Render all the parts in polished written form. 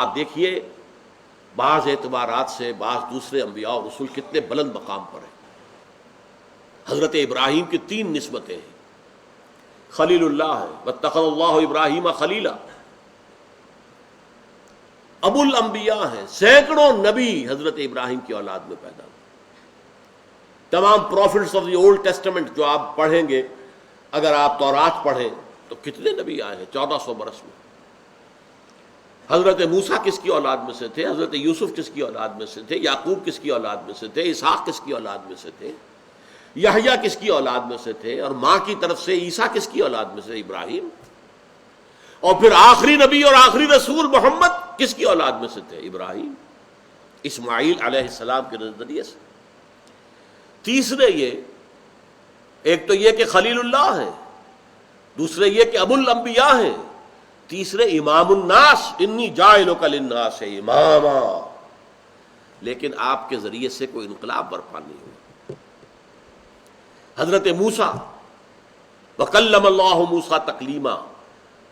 آپ دیکھیے بعض اعتبارات سے بعض دوسرے انبیاء اور رسول کتنے بلند مقام پر ہیں. حضرت ابراہیم کی 3 نسبتیں ہیں. خلیل اللہ ہے، واتخذ اللہ ابراہیم خلیلا. ابو الانبیاء ہیں، سینکڑوں نبی حضرت ابراہیم کی اولاد میں پیدا ہوئے. تمام prophets of the Old Testament آپ پڑھیں گے، اگر آپ تورات پڑھیں تو کتنے نبی آئے ہیں 1400 برس میں. حضرت موسیٰ کس کی اولاد میں سے تھے؟ حضرت یوسف کس کی اولاد میں سے تھے؟ یعقوب کس کی اولاد میں سے تھے؟ اسحاق کس کی اولاد میں سے تھے؟ یحییٰ کس کی اولاد میں سے تھے؟ اور ماں کی طرف سے عیسیٰ کس کی اولاد میں سے؟ ابراہیم. اور پھر آخری نبی اور آخری رسول محمد کس کی اولاد میں سے تھے؟ ابراہیم. اسماعیل علیہ السلام کے نظریے سے. تیسرے یہ، ایک تو یہ کہ خلیل اللہ ہے، دوسرے یہ کہ ابو الانبیاء ہیں، تیسرے امام الناس، انی جاعلک للناس اماما. لیکن آپ کے ذریعے سے کوئی انقلاب برپا نہیں ہوا. حضرت موسیٰ، وکلم اللہ موسیٰ تکلیما.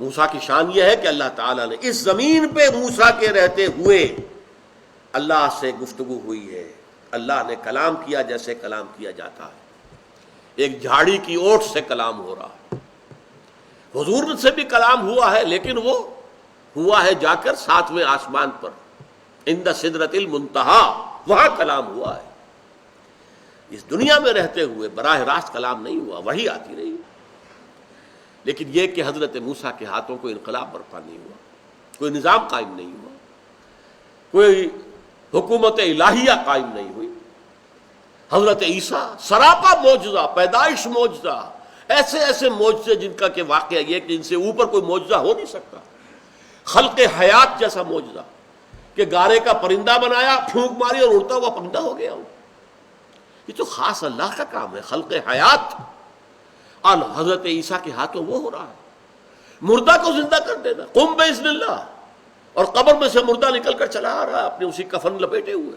موسیٰ کی شان یہ ہے کہ اللہ تعالیٰ نے اس زمین پہ موسیٰ کے رہتے ہوئے اللہ سے گفتگو ہوئی ہے. اللہ نے کلام کیا جیسے کلام کیا جاتا ہے. ایک جھاڑی کی اوٹ سے کلام ہو رہا ہے. حضور سے بھی کلام ہوا ہے، لیکن وہ ہوا ہے جا کر 7ویں آسمان پر، عند سدرۃ المنتہا، وہاں کلام ہوا ہے. اس دنیا میں رہتے ہوئے براہ راست کلام نہیں ہوا، وحی آتی رہی. لیکن یہ کہ حضرت موسیٰ کے ہاتھوں کوئی انقلاب برپا نہیں ہوا، کوئی نظام قائم نہیں ہوا، کوئی حکومت الہیہ قائم نہیں ہوئی. حضرت عیسیٰ سراپا معجزہ، پیدائش معجزہ، ایسے ایسے معجزے جن کا کہ واقعہ یہ کہ جن سے اوپر کوئی معجزہ ہو نہیں سکتا. خلق حیات جیسا معجزہ کہ گارے کا پرندہ بنایا، پھونک ماری اور اڑتا ہوا پرندہ ہو گیا. یہ تو خاص اللہ کا کام ہے، خلق حیات. اور حضرت عیسیٰ کے ہاتھوں وہ ہو رہا ہے. مردہ کو زندہ کر دینا، قم باذن اللہ، اور قبر میں سے مردہ نکل کر چلا آ رہا ہے اپنے اسی کفن لپیٹے ہوئے.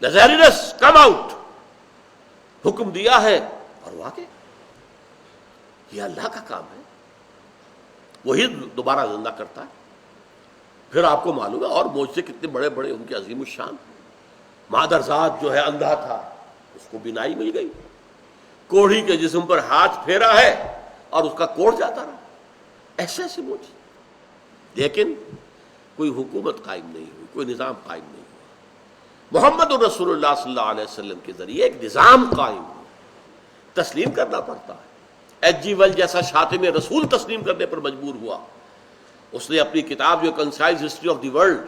لازارس کم آؤٹ، حکم دیا ہے، اور واقع یہ اللہ کا کام ہے. وہی دوبارہ زندہ کرتا ہے. پھر آپ کو معلوم ہے اور معجزے کتنے بڑے بڑے ان کے عظیم الشان. مادرزاد جو ہے اندھا تھا، اس کو بینائی مل گئی. کوڑھی کے جسم پر ہاتھ پھیرا ہے اور اس کا کوڑ جاتا رہا. ایسے ایسے معجزے. لیکن کوئی حکومت قائم نہیں ہوئی، کوئی نظام قائم نہیں ہوا. محمد رسول اللہ صلی اللہ علیہ وسلم کے ذریعے ایک نظام قائم ہوا. تسلیم کرنا پڑتا ہے. ایچ جی ویل جیسا شاتم رسول تسلیم کرنے پر مجبور ہوا. اس نے اپنی کتاب جو concise history of the world,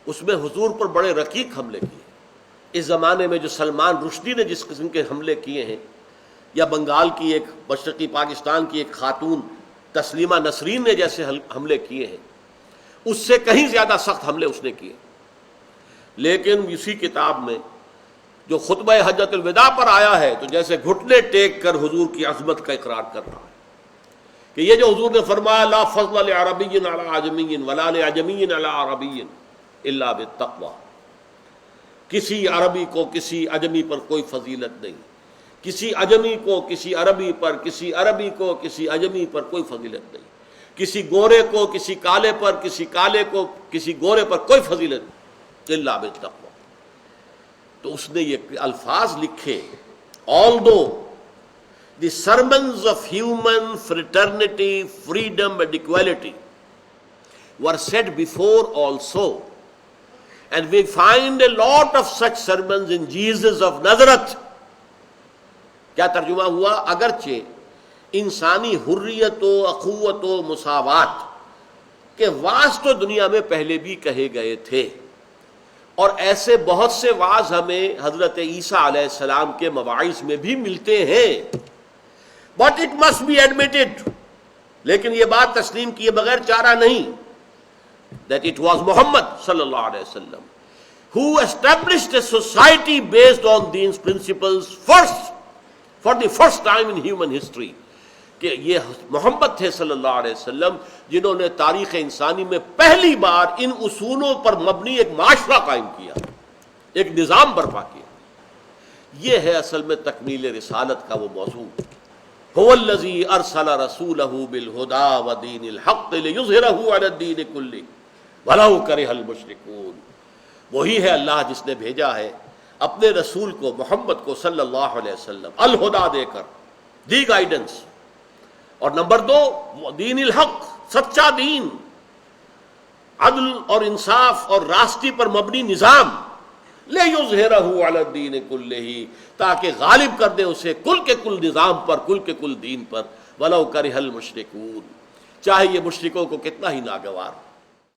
اس میں حضور پر بڑے رقیق حملے کیے. اس زمانے میں جو سلمان رشدی نے جس قسم کے حملے کیے ہیں، یا بنگال کی ایک مشرقی پاکستان کی ایک خاتون تسلیمہ نسرین نے جیسے حملے کیے ہیں، اس سے کہیں زیادہ سخت حملے اس نے کیے. لیکن اسی کتاب میں جو خطبہ حجۃ الوداع پر آیا ہے، تو جیسے گھٹنے ٹیک کر حضور کی عظمت کا اقرار کر رہا ہے کہ یہ جو حضور نے فرمایا لا فضل لعربی علی عجمی ولا لعجمی علی عربی الا بالتقوی، کسی عربی کو کسی عجمی پر کوئی فضیلت نہیں، کسی عجمی کو کسی عربی پر، کسی عربی کو کسی عجمی پر کوئی فضیلت نہیں، کسی گورے کو کسی کالے پر، کسی کالے کو کسی گورے پر کوئی فضیلت نہیں الا بالتقوی. تو اس نے یہ الفاظ لکھے، although the sermons of human fraternity, freedom and equality were said before also, and we find a lot of such sermons in Jesus of Nazareth. کیا ترجمہ ہوا؟ اگرچہ انسانی حریت و اخوت و مساوات کے واعظ تو دنیا میں پہلے بھی کہے گئے تھے، اور ایسے بہت سے واعظ ہمیں حضرت عیسیٰ علیہ السلام کے مواعظ میں بھی ملتے ہیں. But it must be admitted، لیکن یہ بات تسلیم کیے بغیر چارہ نہیں، that it was Muhammad صلی اللہ علیہ وسلم who established a society based on these principles first, for the first time in human history. کہ یہ محمد تھے صلی اللہ علیہ وسلم جنہوں نے تاریخ انسانی میں پہلی بار ان اصولوں پر مبنی ایک معاشرہ قائم کیا، ایک نظام برپا کیا. یہ ہے اصل میں تکمیل رسالت کا وہ موضوع. هو الذی ارسل رسولہ بالہدی ودین الحق لیظہرہ علی الدین کلہ ولو کرہ المشرکون۔ وہی ہے اللہ جس نے بھیجا ہے اپنے رسول کو محمد کو صلی اللہ علیہ وسلم الہدا دے کر، دی گائیڈنس، اور نمبر 2 دین الحق، سچا دین، عدل اور انصاف اور راستی پر مبنی نظام، لیظہرہ علی الدین کلہ، تاکہ غالب کر دے اسے کل کے کل نظام پر، کل کے کل دین پر، ولو کرہ المشرکون، چاہے یہ مشرکوں کو کتنا ہی ناگوار